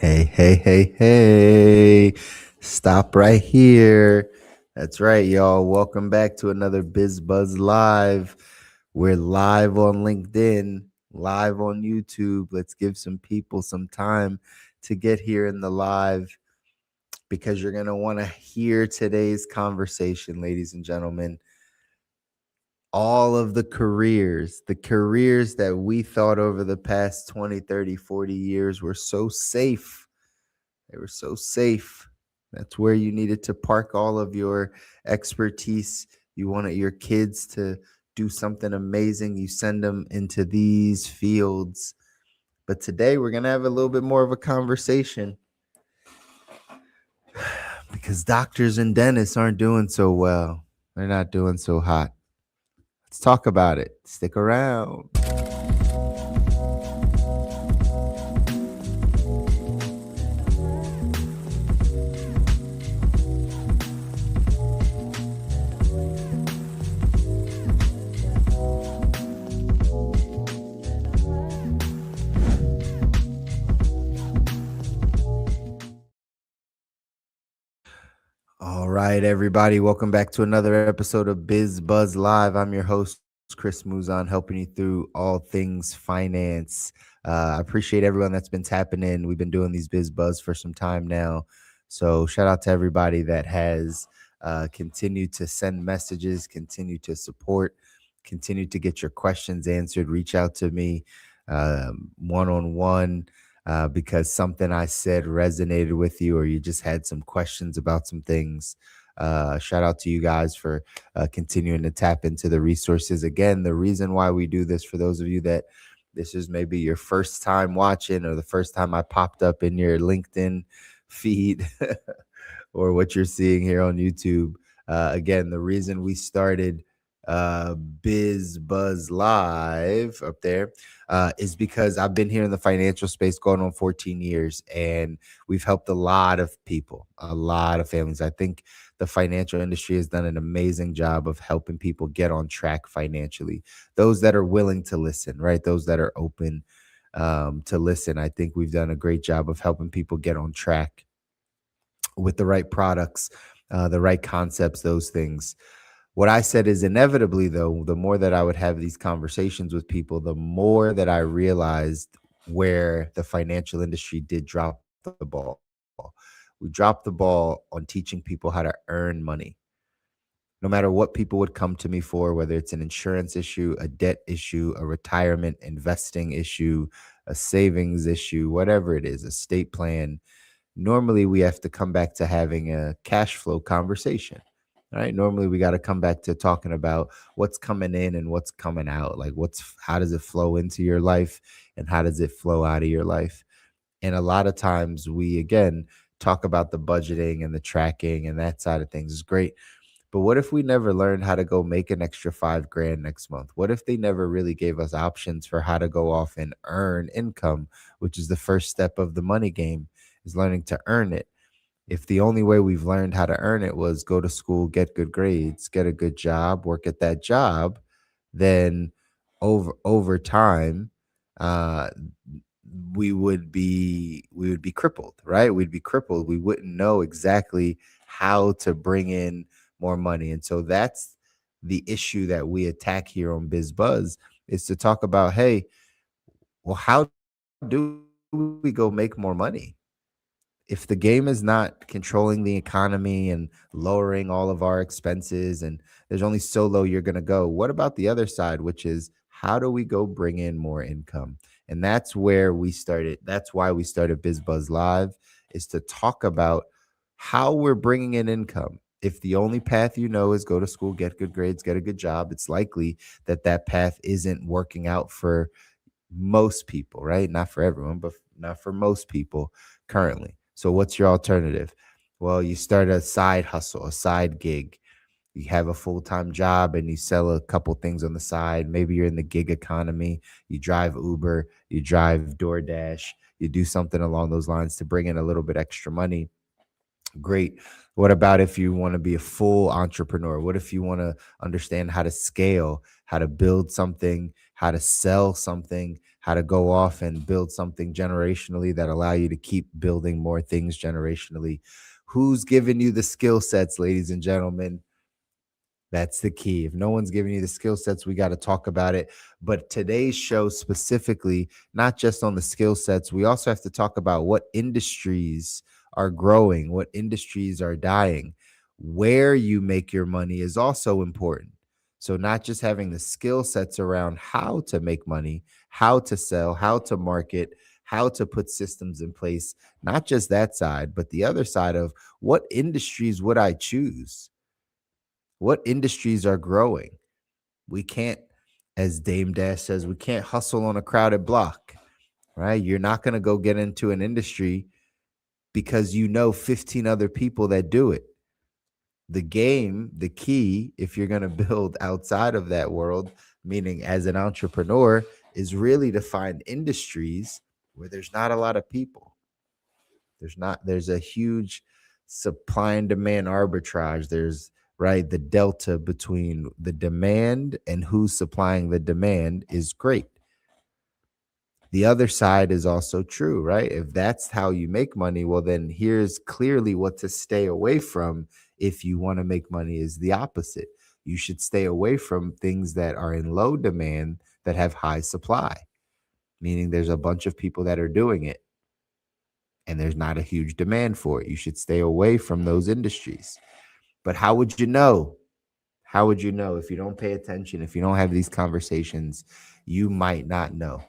Hey. Stop right here. That's right, y'all. Welcome back to another BizBuzz Live. We're live on LinkedIn, live on YouTube. Let's give some people some time to get here in the live because you're going to want to hear today's conversation, ladies and gentlemen. All of the careers that we thought over the past 20, 30, 40 years were so safe. They were so safe. That's where you needed to park all of your expertise. You wanted your kids to do something amazing. You send them into these fields. But today we're going to have a little bit more of a conversation because doctors and dentists aren't doing so well. They're not doing so hot. Let's talk about it. Stick around. All right, everybody. Welcome back to another episode of BizBuzz Live. I'm your host, Chris Muzan, helping you through all things finance. I appreciate everyone that's been tapping in. We've been doing these BizBuzz for some time now. So shout out to everybody that has continued to send messages, continue to support, continue to get your questions answered. Reach out to me one-on-one. Because something I said resonated with you, or you just had some questions about some things. Shout out to you guys for continuing to tap into the resources. Again, the reason why we do this, for those of you that this is maybe your first time watching, or the first time I popped up in your LinkedIn feed, or what you're seeing here on YouTube. Again, the reason we started BizBuzz Live up there is because I've been here in the financial space going on 14 years, and we've helped a lot of people, a lot of families. I think the financial industry has done an amazing job of helping people get on track financially. Those that are willing to listen, right? Those that are open to listen. I think we've done a great job of helping people get on track with the right products, the right concepts, those things. What I said is, inevitably, though, the more that I would have these conversations with people, the more that I realized where the financial industry did drop the ball. We dropped the ball on teaching people how to earn money. No matter what people would come to me for, whether it's an insurance issue, a debt issue, a retirement investing issue, a savings issue, whatever it is, estate plan, normally we have to come back to having a cash flow conversation. All right. Normally we got to come back to talking about what's coming in and what's coming out. Like how does it flow into your life and how does it flow out of your life? And a lot of times we, again, talk about the budgeting and the tracking, and that side of things is great. But what if we never learned how to go make an extra $5,000 next month? What if they never really gave us options for how to go off and earn income, which is the first step of the money game, is learning to earn it? If the only way we've learned how to earn it was go to school, get good grades, get a good job, work at that job, then over time, uh, we would be crippled, right? We'd be crippled. We wouldn't know exactly how to bring in more money. And so that's the issue that we attack here on BizBuzz, is to talk about, hey, well, how do we go make more money? If the game is not controlling the economy and lowering all of our expenses, and there's only so low you're going to go, what about the other side, which is how do we go bring in more income? And that's where we started. That's why we started BizBuzz Live, is to talk about how we're bringing in income. If the only path you know is go to school, get good grades, get a good job, it's likely that that path isn't working out for most people, right? Not for everyone, but not for most people currently. So what's your alternative? Well, you start a side hustle, a side gig. You have a full-time job and you sell a couple things on the side. Maybe you're in the gig economy. You drive Uber, you drive DoorDash, you do something along those lines to bring in a little bit extra money. Great. What about if you want to be a full entrepreneur? What if you want to understand how to scale, how to build something, how to sell something, how to go off and build something generationally that allow you to keep building more things generationally. Who's giving you the skill sets, ladies and gentlemen? That's the key. If no one's giving you the skill sets, we got to talk about it. But today's show specifically, not just on the skill sets, we also have to talk about what industries are growing, what industries are dying. Where you make your money is also important. So, not just having the skill sets around how to make money, how to sell, how to market, how to put systems in place, not just that side, but the other side of what industries would I choose? What industries are growing? We can't, as Dame Dash says, we can't hustle on a crowded block, right? You're not going to go get into an industry because you know 15 other people that do it. The game, the key, if you're going to build outside of that world, meaning as an entrepreneur, is really to find industries where there's not a lot of people. There's a huge supply and demand arbitrage. There's right, the delta between the demand and who's supplying the demand is great. The other side is also true, right? If that's how you make money, well, then here's clearly what to stay away from if you want to make money is the opposite. You should stay away from things that are in low demand that have high supply, meaning there's a bunch of people that are doing it and there's not a huge demand for it. You should stay away from those industries. But how would you know? How would you know if you don't pay attention, if you don't have these conversations? You might not know.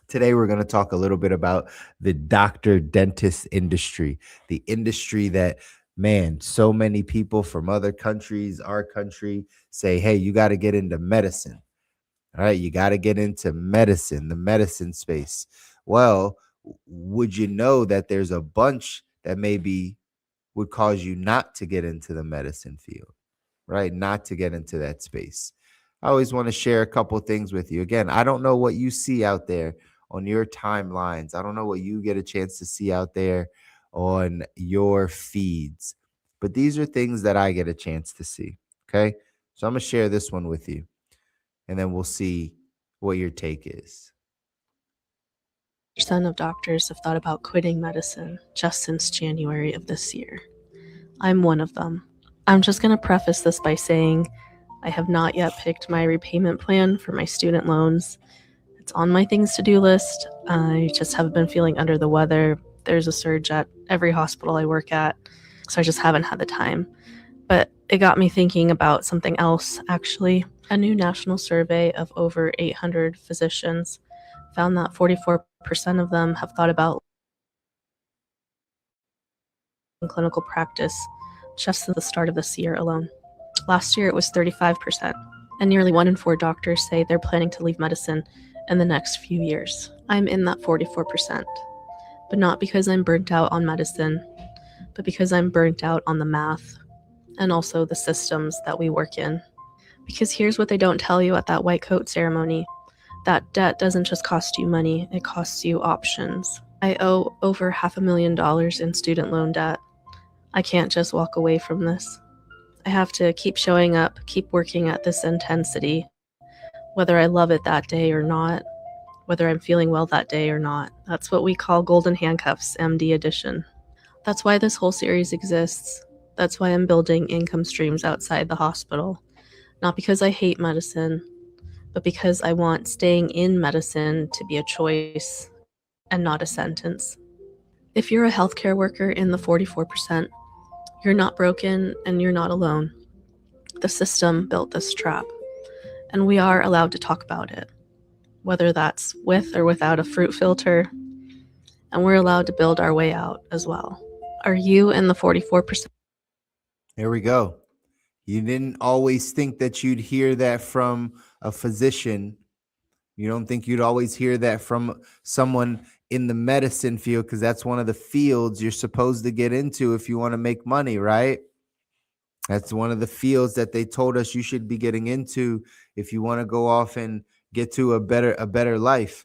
Today, we're going to talk a little bit about the doctor dentist industry, the industry that, man, so many people from other countries, our country, say, hey, you got to get into medicine. All right, you got to get into medicine, the medicine space. Well, would you know that there's a bunch that maybe would cause you not to get into the medicine field, right? Not to get into that space. I always want to share a couple things with you. Again, I don't know what you see out there on your timelines. I don't know what you get a chance to see out there on your feeds, but these are things that I get a chance to see. Okay. So I'm going to share this one with you and then we'll see what your take is. Percent of doctors have thought about quitting medicine just since January of this year. I'm one of them. I'm just going to preface this by saying I have not yet picked my repayment plan for my student loans. It's on my things to do list. I just have been feeling under the weather. There's a surge at every hospital I work at, so I just haven't had the time. But it got me thinking about something else, actually. A new national survey of over 800 physicians found that 44% of them have thought about clinical practice just at the start of this year alone. Last year it was 35%, and nearly 1 in 4 doctors say they're planning to leave medicine in the next few years. I'm in that 44%, but not because I'm burnt out on medicine, but because I'm burnt out on the math and also the systems that we work in. Because here's what they don't tell you at that white coat ceremony. That debt doesn't just cost you money, it costs you options. I owe over $500,000 in student loan debt. I can't just walk away from this. I have to keep showing up, keep working at this intensity, whether I love it that day or not, whether I'm feeling well that day or not. That's what we call Golden Handcuffs, MD Edition. That's why this whole series exists. That's why I'm building income streams outside the hospital. Not because I hate medicine, but because I want staying in medicine to be a choice and not a sentence. If you're a healthcare worker in the 44%, you're not broken and you're not alone. The system built this trap, and we are allowed to talk about it, whether that's with or without a fruit filter, and we're allowed to build our way out as well. Are you in the 44%? Here we go. You didn't always think that you'd hear that from a physician. You don't think you'd always hear that from someone in the medicine field because that's one of the fields you're supposed to get into if you want to make money, right? That's one of the fields that they told us you should be getting into if you want to go off and get to a better life.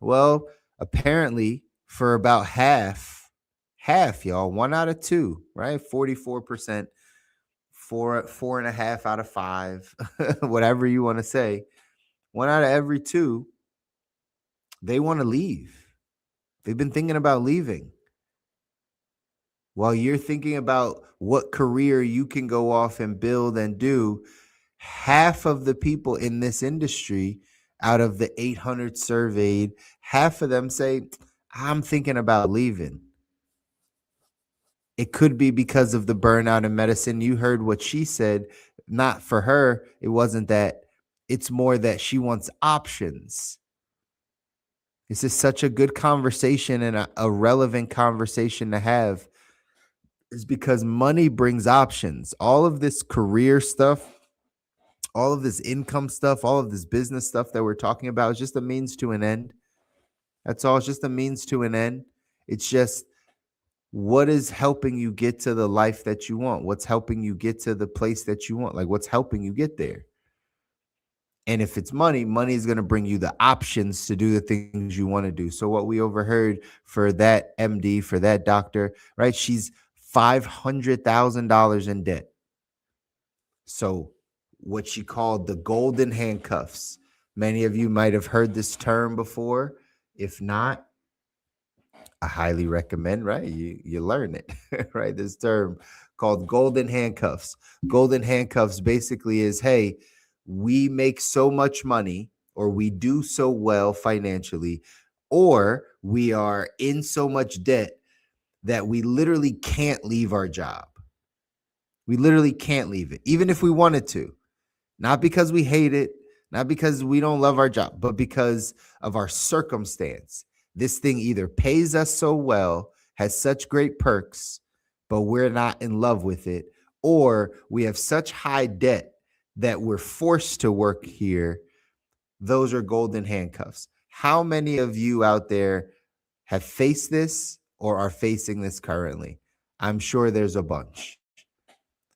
Well, apparently for about half, y'all, 1 out of 2, right? 44%, four and a half out of 5, whatever you want to say. 1 out of every 2 They want to leave. They've been thinking about leaving. While you're thinking about what career you can go off and build and do, half of the people in this industry, out of the 800 surveyed, half of them say, I'm thinking about leaving. It could be because of the burnout in medicine. You heard what she said. Not for her, it wasn't that. It's more that she wants options. This is such a good conversation and a relevant conversation to have, is because money brings options. All of this career stuff, all of this income stuff, all of this business stuff that we're talking about is just a means to an end. That's all. It's just a means to an end. It's just what is helping you get to the life that you want? What's helping you get to the place that you want? Like, what's helping you get there? And if it's money, money is going to bring you the options to do the things you want to do. So what we overheard for that MD, for that doctor, right? She's $500,000 in debt. So what she called the golden handcuffs. Many of you might have heard this term before. If not, I highly recommend, right? You learn it, right? This term called golden handcuffs. Golden handcuffs basically is, hey, we make so much money, or we do so well financially, or we are in so much debt that we literally can't leave our job. We literally can't leave it, even if we wanted to. Not because we hate it, not because we don't love our job, but because of our circumstance. This thing either pays us so well, has such great perks, but we're not in love with it, or we have such high debt that we're forced to work here. Those are golden handcuffs. How many of you out there have faced this or are facing this currently? I'm sure there's a bunch.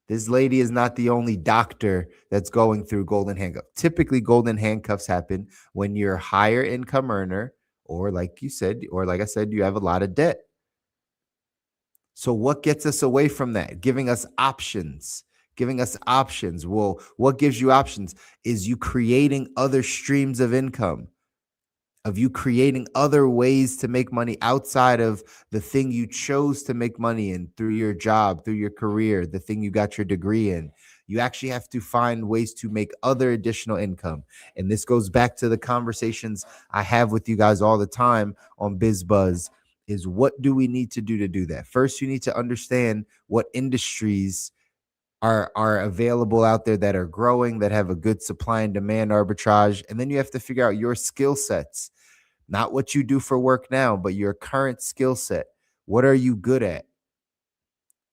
This lady is not the only doctor that's going through golden handcuffs. Typically, golden handcuffs happen when you're a higher income earner, or like you said, or like I said, you have a lot of debt. So what gets us away from that? Giving us options. Giving us options. Well, what gives you options is you creating other streams of income, of you creating other ways to make money outside of the thing you chose to make money in, through your job, through your career, the thing you got your degree in. You actually have to find ways to make other additional income. And this goes back to the conversations I have with you guys all the time on BizBuzz, is what do we need to do that? First, you need to understand what industries are available out there that are growing, that have a good supply and demand arbitrage. And then you have to figure out your skill sets, not what you do for work now, but your current skill set. What are you good at?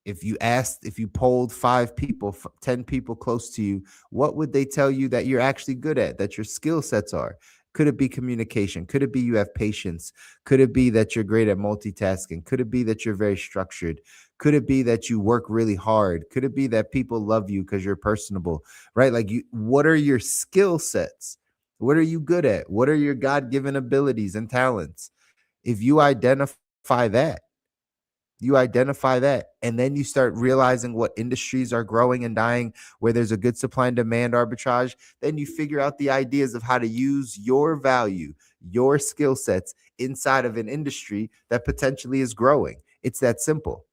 If you polled 5 people, 10 people close to you, what would they tell you that you're actually good at, that your skill sets are? Could it be communication? Could it be you have patience? Could it be that you're great at multitasking? Could it be that you're very structured? Could it be that you work really hard? Could it be that people love you because you're personable, right? Like, what are your skill sets? What are you good at? What are your God-given abilities and talents? If you identify that, and then you start realizing what industries are growing and dying, where there's a good supply and demand arbitrage, then you figure out the ideas of how to use your value, your skill sets inside of an industry that potentially is growing. It's that simple.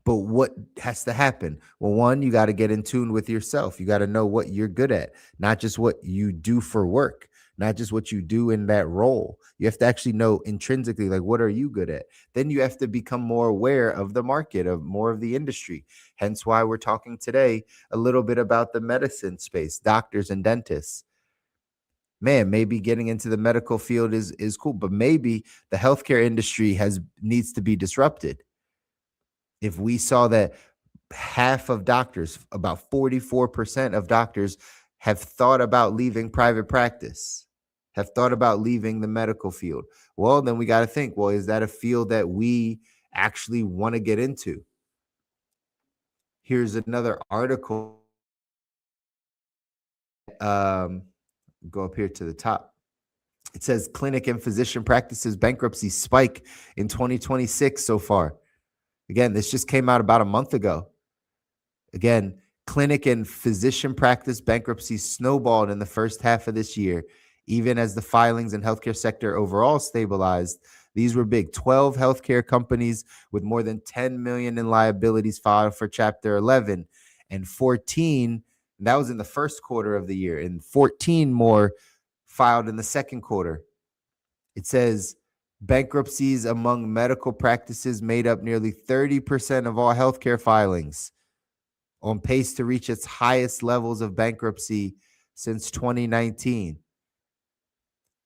But what has to happen? Well, one, you got to get in tune with yourself. You got to know what you're good at, not just what you do for work, not just what you do in that role. You have to actually know intrinsically, like, what are you good at? Then you have to become more aware of the market, of more of the industry. Hence why we're talking today a little bit about the medicine space, doctors and dentists. Man, maybe getting into the medical field is cool, but maybe the healthcare industry needs to be disrupted. If we saw that half of doctors, about 44% of doctors, have thought about leaving private practice, have thought about leaving the medical field, well, then we got to think, well, is that a field that we actually want to get into? Here's another article. Go up here to the top. It says clinic and physician practices bankruptcy spike in 2026 so far. Again, this just came out about a month ago. Again, clinic and physician practice bankruptcies snowballed in the first half of this year, Even as the filings in healthcare sector overall stabilized, these were big. 12 healthcare companies with more than 10 million in liabilities filed for Chapter 11, and 14, that was in the first quarter of the year, and 14 more filed in the second quarter. It says bankruptcies among medical practices made up nearly 30% of all healthcare filings, on pace to reach its highest levels of bankruptcy since 2019.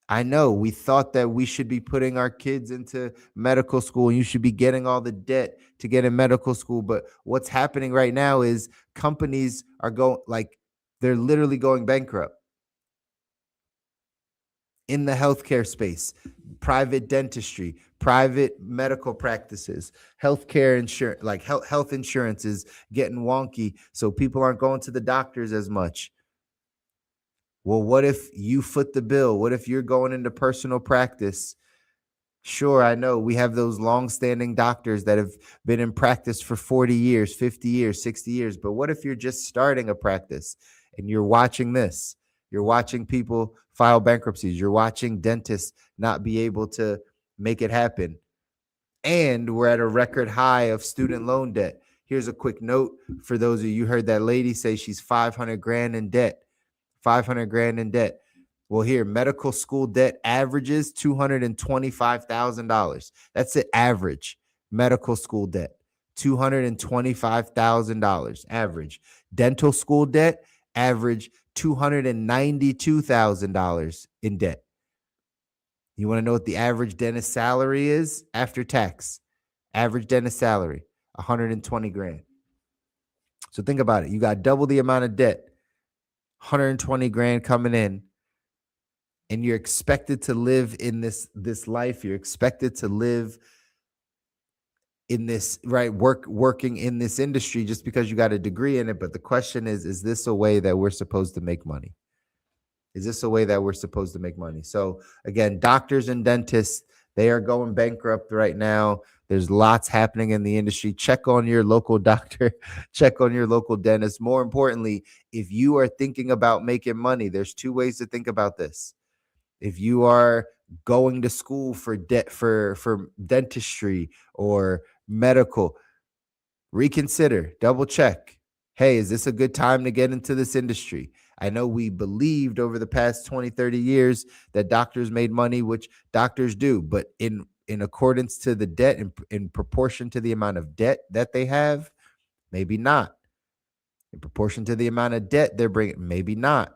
I know we thought that we should be putting our kids into medical school and you should be getting all the debt to get in medical school. But what's happening right now is companies are going, like, they're literally going bankrupt in the healthcare space, private dentistry, private medical practices, healthcare insurance, like health insurance is getting wonky. So people aren't going to the doctors as much. Well, what if you foot the bill? What if you're going into personal practice? Sure, I know we have those long-standing doctors that have been in practice for 40 years, 50 years, 60 years. But what if you're just starting a practice and you're watching this? You're watching people file bankruptcies. You're watching dentists not be able to make it happen. And we're at a record high of student loan debt. Here's a quick note for those of you heard that lady say she's 500 grand in debt. 500 grand in debt. Well, here, medical school debt averages $225,000. That's the average medical school debt. $225,000 average. Dental school debt average $292,000 in debt. You want to know what the average dentist salary is after tax? Average dentist salary, 120 grand. So think about it. You got double the amount of debt, 120 grand coming in, and you're expected to live in this life. You're expected to live in this, right, working in this industry just because you got a degree in it. But the question is this a way that we're supposed to make money? Is this a way that we're supposed to make money? So again, doctors and dentists, they are going bankrupt right now. There's lots happening in the industry. Check on your local doctor, check on your local dentist. More importantly, if you are thinking about making money, there's two ways to think about this. If you are going to school for dentistry or medical, reconsider, double check. Hey, is this a good time to get into this industry? I know we believed over the past 20, 30 years that doctors made money, which doctors do, but in accordance to the debt, in proportion to the amount of debt that they have, maybe not. In proportion to the amount of debt they're bringing, maybe not.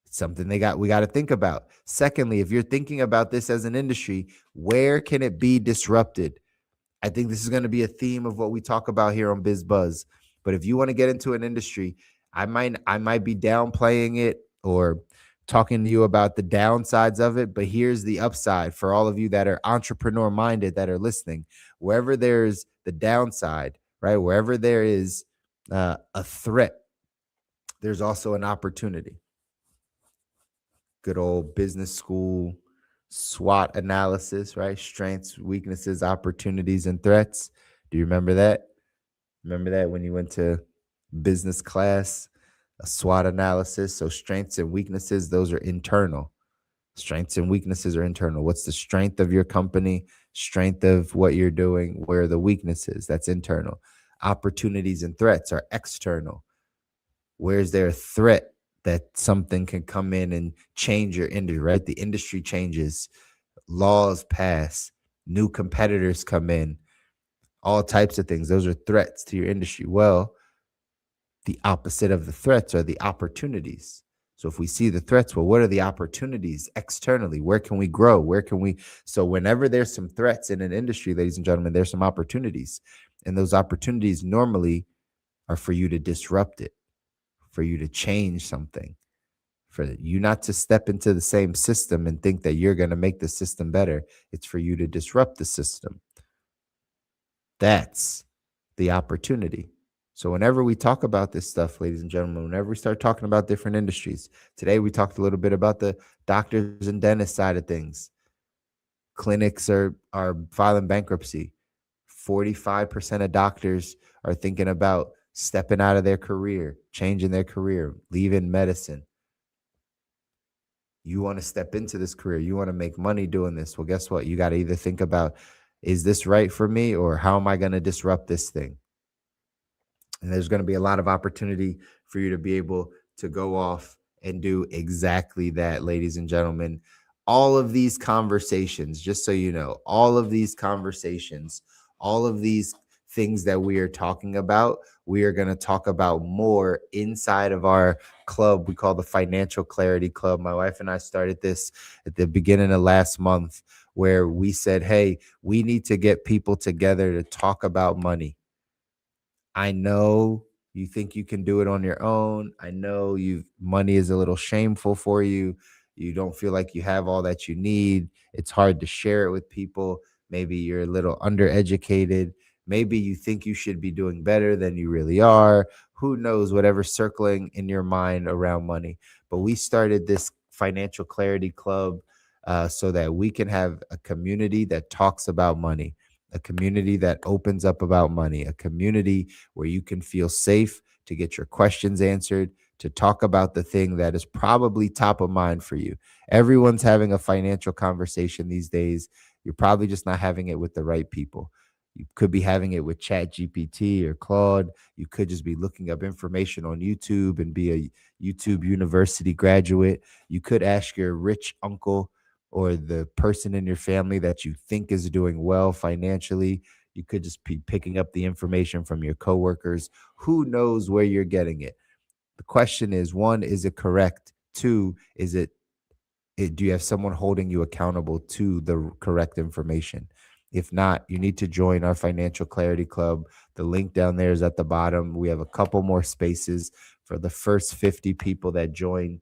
It's something we got to think about. Secondly, if you're thinking about this as an industry, where can it be disrupted? I think this is going to be a theme of what we talk about here on BizBuzz. But if you want to get into an industry, I might be downplaying it or talking to you about the downsides of it, but here's the upside for all of you that are entrepreneur minded that are listening. Wherever there's the downside, right? Wherever there is a threat, there's also an opportunity. Good old business school SWOT analysis, right? Strengths, weaknesses, opportunities, and threats. Do you remember that? Remember that when you went to business class, a SWOT analysis? So strengths and weaknesses, those are internal. Strengths and weaknesses are internal. What's the strength of your company? Strength of what you're doing? Where are the weaknesses? That's internal. Opportunities and threats are external. Where's there a threat that something can come in and change your industry, right? The industry changes, laws pass, new competitors come in, all types of things. Those are threats to your industry. Well, the opposite of the threats are the opportunities. So if we see the threats, well, what are the opportunities externally? Where can we grow? Where can we? So whenever there's some threats in an industry, ladies and gentlemen, there's some opportunities. And those opportunities normally are for you to disrupt it, for you to change something, for you not to step into the same system and think that you're going to make the system better. It's for you to disrupt the system. That's the opportunity. So whenever we talk about this stuff, ladies and gentlemen, whenever we start talking about different industries, today we talked a little bit about the doctors and dentists side of things. Clinics are filing bankruptcy. 45% of doctors are thinking about stepping out of their career, changing their career, leaving medicine. You want to step into this career, you want to make money doing this. Well, guess what? You got to either think about, is this right for me, or how am I going to disrupt this thing? And there's going to be a lot of opportunity for you to be able to go off and do exactly that, ladies and gentlemen. All of these conversations, just so you know, all of these conversations, all of these things that we are talking about, we are going to talk about more inside of our club we call the Financial Clarity Club. My wife and I started this at the beginning of last month, where we said, hey, we need to get people together to talk about money. I know you think you can do it on your own. I know you money is a little shameful for you. You don't feel like you have all that you need. It's hard to share it with people. Maybe you're a little undereducated. Maybe you think you should be doing better than you really are. Who knows, whatever's circling in your mind around money. But we started this Financial Clarity Club so that we can have a community that talks about money, a community that opens up about money, a community where you can feel safe to get your questions answered, to talk about the thing that is probably top of mind for you. Everyone's having a financial conversation these days. You're probably just not having it with the right people. You could be having it with Chat GPT or Claude. You could just be looking up information on YouTube and be a YouTube University graduate. You could ask your rich uncle or the person in your family that you think is doing well financially. You could just be picking up the information from your coworkers. Who knows where you're getting it? The question is, one, is it correct? Two, do you have someone holding you accountable to the correct information? If not, you need to join our Financial Clarity Club. The link down there is at the bottom. We have a couple more spaces for the first 50 people that join.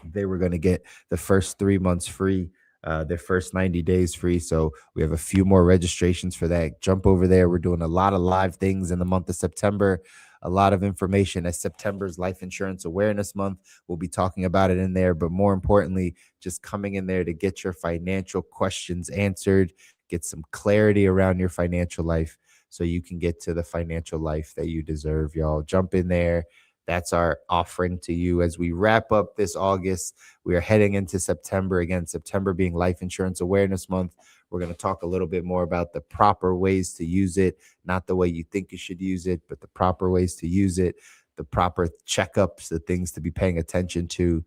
They were going to get the first 3 months free, their first 90 days free. So we have a few more registrations for that. Jump over there. We're doing a lot of live things in the month of September, a lot of information as September's Life Insurance Awareness Month. We'll be talking about it in there. But more importantly, just coming in there to get your financial questions answered, get some clarity around your financial life so you can get to the financial life that you deserve, y'all. Jump in there. That's our offering to you as we wrap up this August. We are heading into September. Again, September being Life Insurance Awareness Month. We're going to talk a little bit more about the proper ways to use it, not the way you think you should use it, but the proper ways to use it, the proper checkups, the things to be paying attention to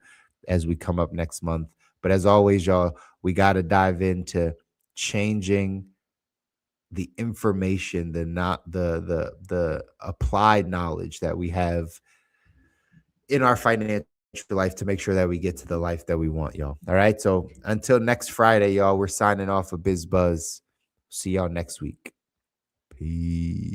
as we come up next month. But as always, y'all, we got to dive into changing the information, the not the applied knowledge that we have in our financial life to make sure that we get to the life that we want, y'all. All right. So until next Friday, y'all, we're signing off of BizBuzz. See y'all next week. Peace.